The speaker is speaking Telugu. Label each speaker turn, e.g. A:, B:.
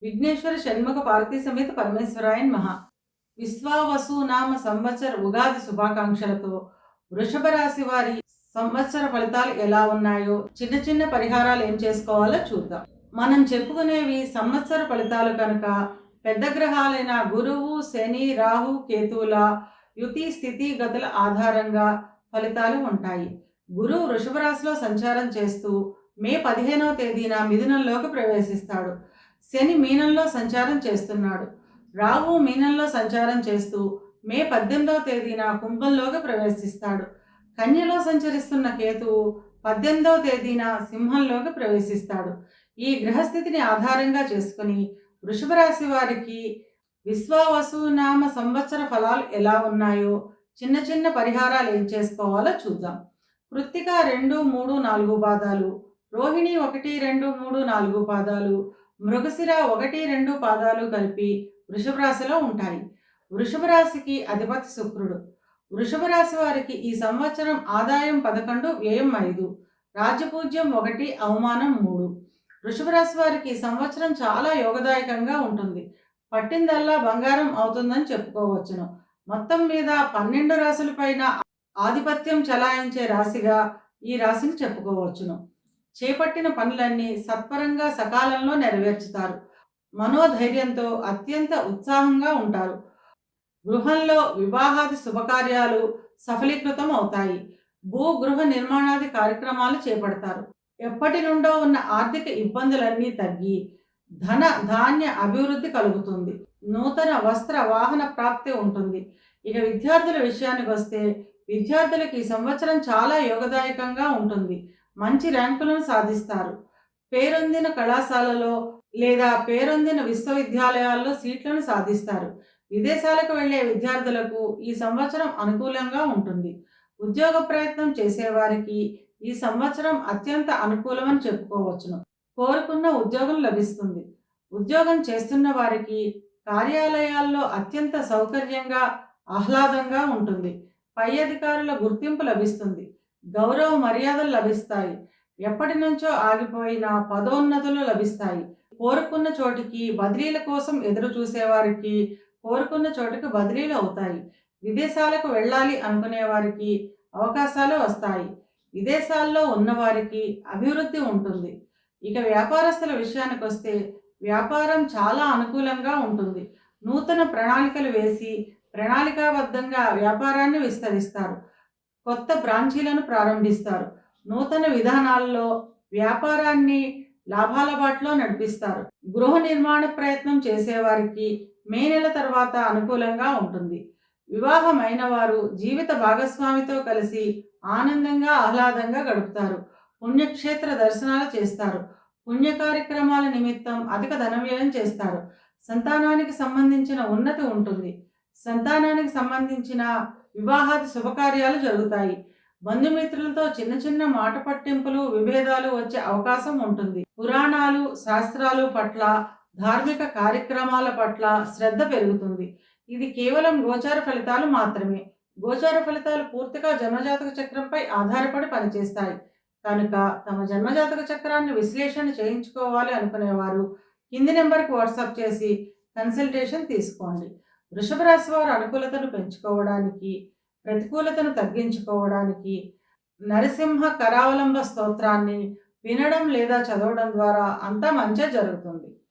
A: విఘ్నేశ్వర షణ్ముఖ పార్వతీ సమేత పరమేశ్వరాయ నమః. విశ్వావసు నామ సంవత్సర ఉగాది శుభాకాంక్షలతో వృషభ రాశి వారి సంవత్సర ఫలితాలు ఎలా ఉన్నాయో, చిన్న చిన్న పరిహారాలు ఏం చేసుకోవాలో చూద్దాం. మనం చెప్పుకునేవి సంవత్సర ఫలితాలు కనుక పెద్ద గ్రహాలైన గురువు, శని, రాహు, కేతువుల యుతి స్థితి గతుల ఆధారంగా ఫలితాలు ఉంటాయి. గురువు వృషభ రాశిలో సంచారం చేస్తూ మే 15వ తేదీన మిథునంలోకి ప్రవేశిస్తాడు. శని మీనంలో సంచారం చేస్తున్నాడు. రాహు మీనంలో సంచారం చేస్తూ మే 18వ తేదీన కుంభంలోకి ప్రవేశిస్తాడు. కన్యలో సంచరిస్తున్న కేతువు 18వ తేదీన సింహంలోకి ప్రవేశిస్తాడు. ఈ గ్రహస్థితిని ఆధారంగా చేసుకుని వృషభ రాశి వారికి విశ్వావసునామ సంవత్సర ఫలాలు ఎలా ఉన్నాయో, చిన్న చిన్న పరిహారాలు ఏం చేసుకోవాలో చూద్దాం. కృత్తిక 2, 3, 4 పాదాలు, రోహిణి 1, 2, 3, 4 పాదాలు, మృగశిర 1, 2 పాదాలు కలిపి వృషభ రాశిలో ఉంటాయి. వృషభ రాశికి అధిపతి శుక్రుడు. వృషభ రాశి వారికి ఈ సంవత్సరం ఆదాయం 11, వ్యయం 5, రాజ్యపూజ్యం 1, అవమానం 3. వృషభ రాశి వారికి ఈ సంవత్సరం చాలా యోగదాయకంగా ఉంటుంది. పట్టిందల్లా బంగారం అవుతుందని చెప్పుకోవచ్చును. మొత్తం మీద 12 రాశుల పైన ఆధిపత్యం చలాయించే రాశిగా ఈ రాశిని చెప్పుకోవచ్చును. చేపట్టిన పనులన్నీ సత్వరంగా సకాలంలో నెరవేర్చుతారు. మనోధైర్యంతో అత్యంత ఉత్సాహంగా ఉంటారు. గృహంలో వివాహాది శుభకార్యాలు సఫలీకృతం అవుతాయి. గృహ నిర్మాణాది కార్యక్రమాలు చేపడతారు. ఎప్పటి నుండో ఉన్న ఆర్థిక ఇబ్బందులన్నీ తగ్గి ధన ధాన్య అభివృద్ధి కలుగుతుంది. నూతన వస్త్ర వాహన ప్రాప్తి ఉంటుంది. ఇక విద్యార్థుల విషయానికి వస్తే విద్యార్థులకు ఈ సంవత్సరం చాలా యోగదాయకంగా ఉంటుంది. మంచి ర్యాంకులను సాధిస్తారు. పేరొందిన కళాశాలలో లేదా పేరొందిన విశ్వవిద్యాలయాల్లో సీట్లను సాధిస్తారు. విదేశాలకు వెళ్లే విద్యార్థులకు ఈ సంవత్సరం అనుకూలంగా ఉంటుంది. ఉద్యోగ ప్రయత్నం చేసేవారికి ఈ సంవత్సరం అత్యంత అనుకూలమని చెప్పుకోవచ్చును. కోరుకున్న ఉద్యోగం లభిస్తుంది. ఉద్యోగం చేస్తున్న వారికి కార్యాలయాల్లో అత్యంత సౌకర్యంగా, ఆహ్లాదంగా ఉంటుంది. పై అధికారుల గుర్తింపు లభిస్తుంది. గౌరవ మర్యాదలు లభిస్తాయి. ఎప్పటి నుంచో ఆగిపోయిన పదోన్నతులు లభిస్తాయి. కోరుకున్న చోటికి బదిలీల కోసం ఎదురు చూసేవారికి కోరుకున్న చోటుకి బదిలీలు అవుతాయి. విదేశాలకు వెళ్ళాలి అనుకునే వారికి అవకాశాలు వస్తాయి. విదేశాల్లో ఉన్నవారికి అభివృద్ధి ఉంటుంది. ఇక వ్యాపారస్తుల విషయానికి వస్తే వ్యాపారం చాలా అనుకూలంగా ఉంటుంది. నూతన ప్రణాళికలు వేసి ప్రణాళికాబద్ధంగా వ్యాపారాన్ని విస్తరిస్తారు. కొత్త బ్రాంచీలను ప్రారంభిస్తారు. నూతన విధానాల్లో వ్యాపారాన్ని లాభాల బాటలో నడిపిస్తారు. గృహ నిర్మాణ ప్రయత్నం చేసేవారికి మే నెల తర్వాత అనుకూలంగా ఉంటుంది. వివాహమైన వారు జీవిత భాగస్వామితో కలిసి ఆనందంగా, ఆహ్లాదంగా గడుపుతారు. పుణ్యక్షేత్ర దర్శనాలు చేస్తారు. పుణ్య కార్యక్రమాల నిమిత్తం అధిక ధన వ్యయం చేస్తారు. సంతానానికి సంబంధించిన ఉన్నతి ఉంటుంది. సంతానానికి సంబంధించిన వివాహాది శుభకార్యాలు జరుగుతాయి. బంధుమిత్రులతో చిన్న చిన్న మాట పట్టింపులు, విభేదాలు వచ్చే అవకాశం ఉంటుంది. పురాణాలు, శాస్త్రాలు పట్ల, ధార్మిక కార్యక్రమాల పట్ల శ్రద్ధ పెరుగుతుంది. ఇది కేవలం గోచార ఫలితాలు మాత్రమే. గోచార ఫలితాలు పూర్తిగా జన్మజాతక చక్రంపై ఆధారపడి పనిచేస్తాయి. కనుక తమ జన్మజాతక చక్రాన్ని విశ్లేషణ చేయించుకోవాలి అనుకునేవారు కింది నెంబర్కి వాట్సాప్ చేసి కన్సల్టేషన్ తీసుకోండి. వృషభ రాశి వారు అనుకూలతను పెంచుకోవడానికి, ప్రతికూలతను తగ్గించుకోవడానికి నరసింహ కరావలంబ స్తోత్రాన్ని వినడం లేదా చదవడం ద్వారా అంతా మంచే జరుగుతుంది.